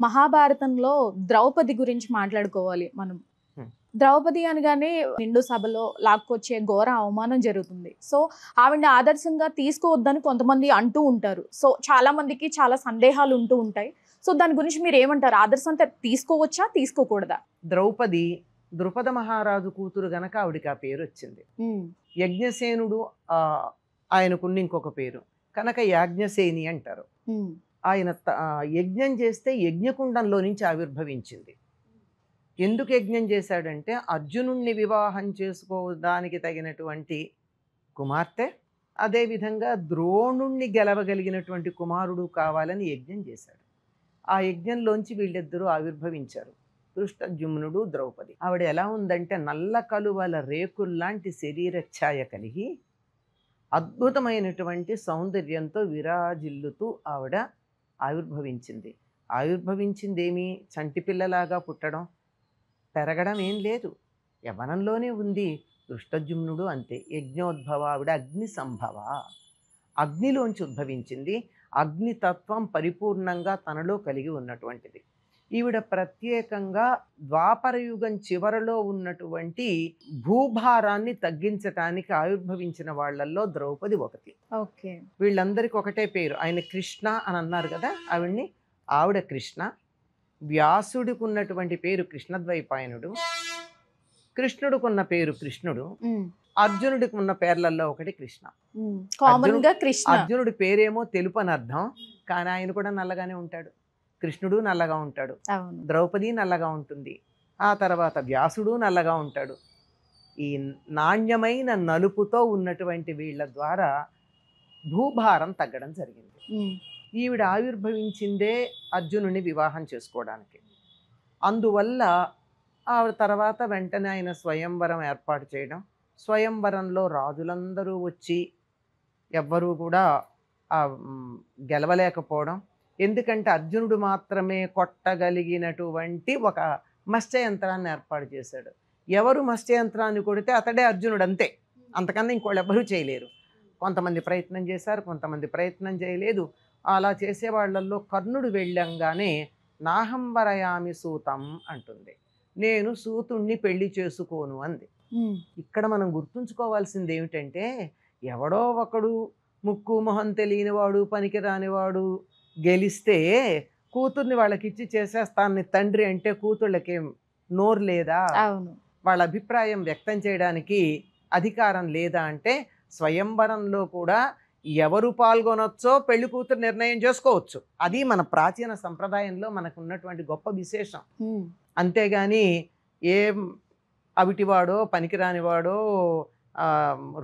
మహాభారతంలో ద్రౌపది గురించి మాట్లాడుకోవాలి మనం. హ్మ్. ద్రౌపది అనగానే నిండు సభలో లాక్కొచ్చే ఘోర అవమానం జరుగుతుంది. సో ఆవిడని ఆదర్శంగా తీసుకోవద్దని కొంతమంది అంటూ ఉంటారు. సో చాలా మందికి చాలా సందేహాలు ఉంటూ ఉంటాయి. సో దాని గురించి మీరు ఏమంటారు? ఆదర్శంగా తీసుకోవచ్చా, తీసుకోకూడదా? ద్రౌపది ద్రుపద మహారాజు కూతురు గనక ఆవిడికి ఆ పేరు వచ్చింది. యజ్ఞసేనుడు ఆయనకున్న ఇంకొక పేరు కనుక యాజ్ఞసేని అంటారు. ఆయన యజ్ఞం చేస్తే యజ్ఞకుండంలో నుంచి ఆవిర్భవించింది. ఎందుకు యజ్ఞం చేశాడంటే అర్జునుణ్ణి వివాహం చేసుకోవడానికి తగినటువంటి కుమార్తె, అదేవిధంగా ద్రోణుణ్ణి గెలవగలిగినటువంటి కుమారుడు కావాలని యజ్ఞం చేశాడు. ఆ యజ్ఞంలోంచి వీళ్ళిద్దరూ ఆవిర్భవించారు, ధృష్టద్యుమ్నుడు ద్రౌపది. ఆవిడ ఎలా ఉందంటే నల్ల కలువల రేకుల్లాంటి శరీర ఛాయ కలిగి అద్భుతమైనటువంటి సౌందర్యంతో విరాజిల్లుతూ ఆవిడ ఆవిర్భవించింది. ఆవిర్భవించిందేమీ చంటి పిల్లలాగా పుట్టడం పెరగడం ఏం లేదు, యవ్వనంలోనే ఉంది. ధృష్టద్యుమ్నుడు అంతే. యజ్ఞోద్భవ, ఆవిడ అగ్ని సంభవ, అగ్నిలోంచి ఉద్భవించింది. అగ్నితత్వం పరిపూర్ణంగా తనలో కలిగి ఉన్నటువంటిది. ఈవిడ ప్రత్యేకంగా ద్వాపరయుగం చివరలో ఉన్నటువంటి భూభారాన్ని తగ్గించటానికి ఆవిర్భవించిన వాళ్ళల్లో ద్రౌపది ఒకటి. ఓకే. వీళ్ళందరికీ ఒకటే పేరు. ఆయన కృష్ణ అని అన్నారు కదా, ఆవిడ కృష్ణ. వ్యాసుడికి ఉన్నటువంటి పేరు కృష్ణద్వైపాయనుడు, కృష్ణుడికి ఉన్న పేరు కృష్ణుడు, అర్జునుడికి ఉన్న పేర్లలో ఒకటి కృష్ణ. అర్జునుడి పేరేమో తెలుపు అని అర్థం, కానీ ఆయన కూడా నల్లగానే ఉంటాడు. కృష్ణుడు నల్లగా ఉంటాడు, ద్రౌపది నల్లగా ఉంటుంది, ఆ తర్వాత వ్యాసుడు నల్లగా ఉంటాడు. ఈ నాణ్యమైన నలుపుతో ఉన్నటువంటి వీళ్ళ ద్వారా భూభారం తగ్గడం జరిగింది. ఈవిడ ఆవిర్భవించిందే అర్జునుని వివాహం చేసుకోవడానికి. అందువల్ల ఆవిడ తర్వాత వెంటనే ఆయన స్వయంవరం ఏర్పాటు చేయడం, స్వయంవరంలో రాజులందరూ వచ్చి ఎవ్వరూ కూడా గెలవలేకపోవడం. ఎందుకంటే అర్జునుడు మాత్రమే కొట్టగలిగినటువంటి ఒక మత్స్యయంత్రాన్ని ఏర్పాటు చేశాడు. ఎవరు మత్స్యయంత్రాన్ని కొడితే అతడే అర్జునుడు, అంతే. అంతకన్నా ఇంకోళ్ళు ఎవ్వరూ చేయలేరు. కొంతమంది ప్రయత్నం చేశారు, కొంతమంది ప్రయత్నం చేయలేదు. అలా చేసేవాళ్లలో కర్ణుడు వెళ్ళంగానే నాహంవరయామి సూతం అంటుంది, నేను సూతుణ్ణి పెళ్లి చేసుకోను అంది. ఇక్కడ మనం గుర్తుంచుకోవాల్సింది ఏమిటంటే, ఎవడో ఒకడు ముక్కు మొహం తెలియనివాడు, పనికి రానివాడు గెలిస్తే కూతుర్ని వాళ్ళకిచ్చి చేసేస్తానని తండ్రి అంటే కూతుళ్ళకేం నోరు లేదా? వాళ్ళ అభిప్రాయం వ్యక్తం చేయడానికి అధికారం లేదా? అంటే స్వయంవరంలో కూడా ఎవరు పాల్గొనొచ్చో పెళ్లి కూతురు నిర్ణయం చేసుకోవచ్చు. అది మన ప్రాచీన సంప్రదాయంలో మనకు ఉన్నటువంటి గొప్ప విశేషం. అంతేగాని ఏం అవిటివాడో, పనికిరానివాడో,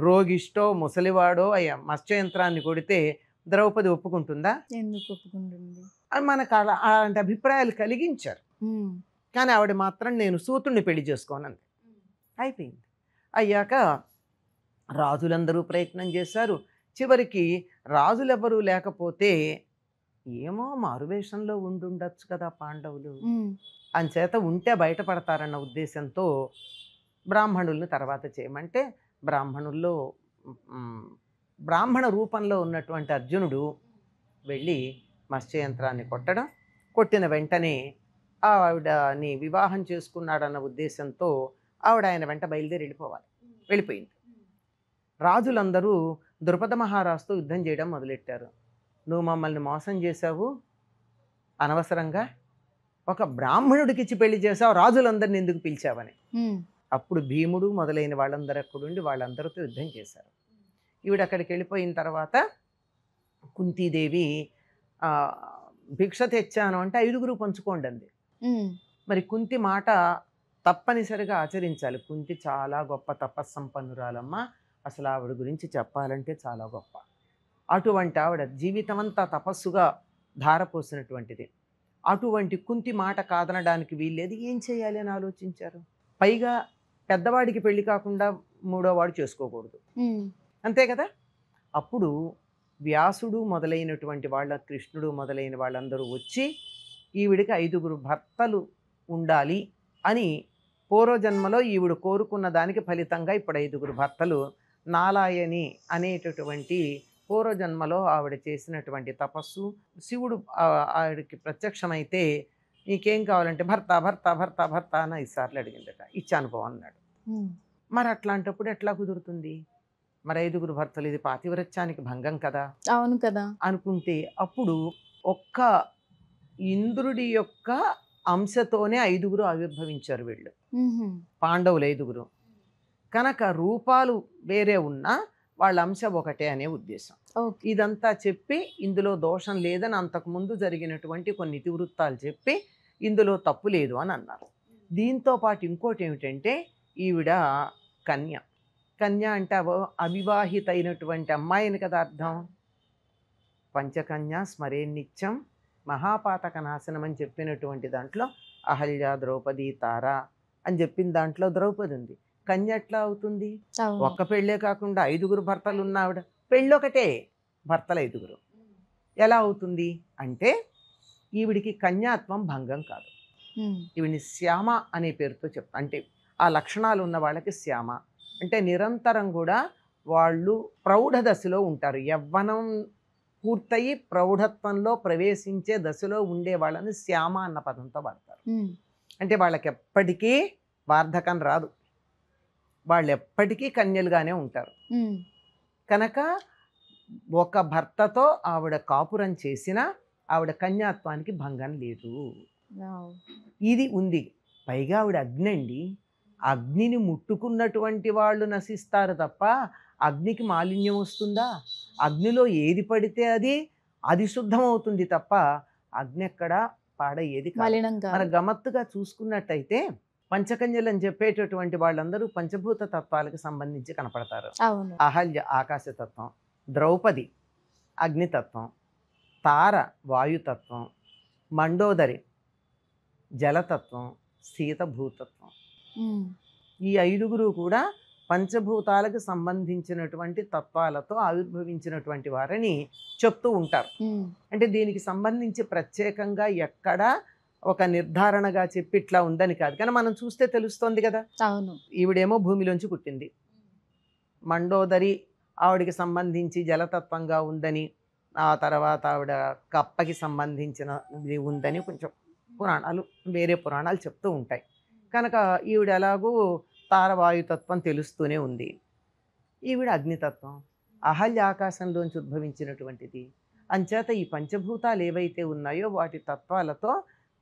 రోగిష్టో, ముసలివాడో మత్స్యయంత్రాన్ని కొడితే ద్రౌపది ఒప్పుకుంటుందా? ఎందుకు ఒప్పుకుంటుంది? మనకు అలాంటి అభిప్రాయాలు కలిగించారు. కానీ ఆవిడ మాత్రం నేను సూతుణ్ణి పెళ్లి చేసుకోనంది. అయిపోయింది. అయ్యాక రాజులందరూ ప్రయత్నం చేశారు. చివరికి రాజులెవరూ లేకపోతే ఏమో మారువేషంలో ఉండుండొచ్చు కదా పాండవులు, అంచేత ఉంటే బయటపడతారన్న ఉద్దేశంతో బ్రాహ్మణుల్ని తర్వాత చేయమంటే బ్రాహ్మణ రూపంలో ఉన్నటువంటి అర్జునుడు వెళ్ళి మత్స్యయంత్రాన్ని కొట్టిన వెంటనే ఆవిడని వివాహం చేసుకున్నాడన్న ఉద్దేశంతో ఆవిడ ఆయన వెంట బయలుదేరి వెళ్ళిపోయింది. రాజులందరూ ద్రుపద మహారాజుతో యుద్ధం చేయడం మొదలెట్టారు. నువ్వు మమ్మల్ని మోసం చేశావు, అనవసరంగా ఒక బ్రాహ్మణుడికి ఇచ్చి పెళ్లి చేసావు, రాజులందరిని ఎందుకు పిలిచావని. అప్పుడు భీముడు మొదలైన వాళ్ళందరూ అక్కడుండి వాళ్ళందరితో యుద్ధం చేశారు. ఈవిడ అక్కడికి వెళ్ళిపోయిన తర్వాత కుంతీదేవి భిక్ష తెచ్చాను అంటే 5గురు పంచుకోండి అంది. మరి కుంతి మాట తప్పనిసరిగా ఆచరించాలి. కుంతి చాలా గొప్ప తపస్సంపన్నురాలమ్మ, అసలు ఆవిడ గురించి చెప్పాలంటే చాలా గొప్ప. అటువంటి ఆవిడ జీవితం అంతా తపస్సుగా ధారపోసినటువంటిది. అటువంటి కుంతి మాట కాదనడానికి వీల్లేదు. ఏం చేయాలి అని ఆలోచించారు. పైగా పెద్దవాడికి పెళ్లి కాకుండా మూడోవాడు చేసుకోకూడదు, అంతే కదా. అప్పుడు వ్యాసుడు మొదలైనటువంటి వాళ్ళ, కృష్ణుడు మొదలైన వాళ్ళందరూ వచ్చి ఈవిడికి 5గురు భర్తలు ఉండాలి అని పూర్వజన్మలో ఈవిడ కోరుకున్న దానికి ఫలితంగా ఇప్పుడు 5గురు భర్తలు. నాలాయని అనేటటువంటి పూర్వజన్మలో ఆవిడ చేసినటువంటి తపస్సు, శివుడు ఆవిడకి ప్రత్యక్షమైతే నీకేం కావాలంటే భర్త భర్త భర్త భర్త అని 5 సార్లు అడిగిందట. ఇచ్చాను పో అన్నాడు. ఉమ్, మరి అట్లాంటప్పుడు ఎట్లా కుదురుతుంది? మరి 5గురు భర్తలు, ఇది పాతివ్రత్యానికి భంగం కదా అవును కదా. అనుకుంటే, అప్పుడు ఒక్క ఇంద్రుడి యొక్క అంశతోనే 5గురు ఆవిర్భవించారు వీళ్ళు, ఉహుం, పాండవులు 5గురు. కనుక రూపాలు వేరే ఉన్నా వాళ్ళ అంశ ఒకటే అనే ఉద్దేశం. ఓకే. ఇదంతా చెప్పి ఇందులో దోషం లేదని అంతకుముందు జరిగినటువంటి కొన్ని ఇతివృత్తాలు చెప్పి ఇందులో తప్పు లేదు అని అన్నారు. దీంతో పాటు ఇంకోటి ఏమిటంటే, ఈవిడ కన్య. కన్య అంటే అవివాహిత అయినటువంటి అమ్మాయిని కదా అర్థం. పంచకన్య స్మరే నిత్యం మహాపాతక నాశనం అని చెప్పినటువంటి దాంట్లో అహల్య, ద్రౌపది, తార అని చెప్పిన దాంట్లో ద్రౌపది ఉంది. కన్య ఎట్లా అవుతుంది? అవును. ఒక్క పెళ్ళే కాకుండా 5గురు భర్తలు ఉన్న ఆవిడ, పెళ్ళొకటే, భర్తలు 5గురు. ఎలా అవుతుంది అంటే, ఈవిడికి కన్యాత్వం భంగం కాదు. ఉమ్, ఈవిని శ్యామ అనే పేరుతో చెప్తా. అంటే ఆ లక్షణాలు ఉన్న వాళ్ళకి శ్యామ అంటే నిరంతరం కూడా వాళ్ళు ప్రౌఢ దశలో ఉంటారు. యవ్వనం పూర్తయి ప్రౌఢత్వంలో ప్రవేశించే దశలో ఉండే వాళ్ళని శ్యామ అన్న పదంతో వాడతారు. ఉమ్, అంటే వాళ్ళకి ఎప్పటికీ వార్ధకం రాదు, వాళ్ళు ఎప్పటికీ కన్యలుగానే ఉంటారు. ఉమ్, కనుక ఒక భర్తతో ఆవిడ కాపురం చేసినా ఆవిడ కన్యాత్వానికి భంగం లేదు. వావ్. ఇది ఉంది. పైగా ఆవిడ అగ్ని అండి. అగ్నిని ముట్టుకున్నటువంటి వాళ్ళు నశిస్తారు తప్ప అగ్నికి మాలిన్యం వస్తుందా? అగ్నిలో ఏది పడితే అది శుద్ధమవుతుంది తప్ప అగ్ని ఎక్కడ పాడయ్యేది కాదు. మలినం మన కాదు. గమ్మత్తుగా చూసుకున్నట్టయితే పంచకన్యలు అని చెప్పేటటువంటి వాళ్ళందరూ పంచభూత తత్వాలకు సంబంధించి కనపడతారు. అవును. అహల్య ఆకాశతత్వం, ద్రౌపది అగ్నితత్వం, తార వాయుతత్వం, మండోదరి జలతత్వం, సీత భూతత్వం. ఉమ్, ఈ 5గురు కూడా పంచభూతాలకు సంబంధించినటువంటి తత్వాలతో ఆవిర్భవించినటువంటి వారని చెప్తూ ఉంటారు. ఉమ్, అంటే దీనికి సంబంధించి ప్రత్యేకంగా ఎక్కడ ఒక నిర్ధారణగా చెప్పి ఇట్లా ఉందని కాదు, కానీ మనం చూస్తే తెలుస్తోంది కదా. అవును. ఈవిడేమో భూమిలోంచి పుట్టింది, మండోదరి ఆవిడికి సంబంధించి జలతత్వంగా ఉందని, ఆ తర్వాత ఆవిడ కప్పకి సంబంధించినది ఉందని కొంచెం పురాణాలు, వేరే పురాణాలు చెప్తూ ఉంటాయి. కనుక ఈవిడ ఎలాగూ తారవాయుతత్వం తెలుస్తూనే ఉంది. ఈవిడ అగ్నితత్వం, అహల్య ఆకాశంలోంచి ఉద్భవించినటువంటిది. అంచేత ఈ పంచభూతాలు ఏవైతే ఉన్నాయో వాటి తత్వాలతో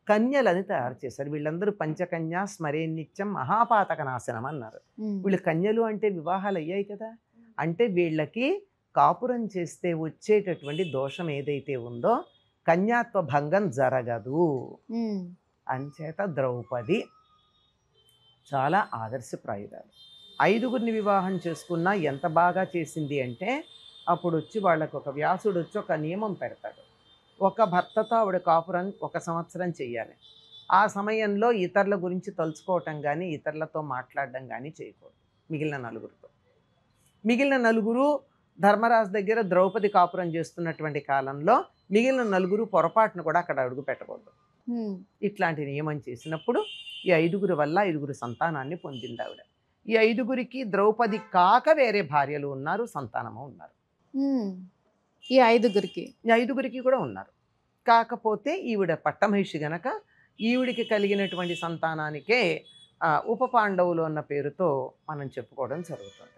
కన్యలని తయారు చేశారు. వీళ్ళందరూ పంచకన్య స్మరే నిత్యం మహాపాతక నాశనం అన్నారు. ఉమ్, వీళ్ళు కన్యలు అంటే వివాహాలు అయ్యాయి కదా, అంటే వీళ్ళకి కాపురం చేస్తే వచ్చేటటువంటి దోషం ఏదైతే ఉందో కన్యాత్వ భంగం జరగదు. ఉమ్, అంచేత ద్రౌపది చాలా ఆదర్శప్రాయురాలు. 5గురిని వివాహం చేసుకున్నా ఎంత బాగా చేసింది అంటే, అప్పుడు వచ్చి వాళ్ళకు ఒక వ్యాసుడు వచ్చి ఒక నియమం పెడతాడు. ఒక భర్తతో ఆవిడ కాపురం 1 సంవత్సరం చెయ్యాలి. ఆ సమయంలో ఇతరుల గురించి తలుచుకోవటం కానీ ఇతరులతో మాట్లాడడం కానీ చేయకూడదు మిగిలిన 4గురితో. మిగిలిన 4గురు ధర్మరాజు దగ్గర ద్రౌపది కాపురం చేస్తున్నటువంటి కాలంలో మిగిలిన 4గురు పొరపాటును కూడా అక్కడ అడుగు పెట్టకూడదు. ఉమ్, ఇట్లాంటి నియమం చేసినప్పుడు ఈ 5గురు వల్ల 5గురు సంతానాన్ని పొందింది ఆవిడ. ఈ 5గురికి ద్రౌపది కాక వేరే భార్యలు ఉన్నారు, సంతానము ఉన్నారు. ఉమ్. ఈ 5గురికి. ఈ 5గురికి కూడా ఉన్నారు. కాకపోతే ఈవిడ పట్టమహిషి గనక ఈవిడికి కలిగినటువంటి సంతానానికే ఉప పాండవులు అన్న పేరుతో మనం చెప్పుకోవడం జరుగుతుంది.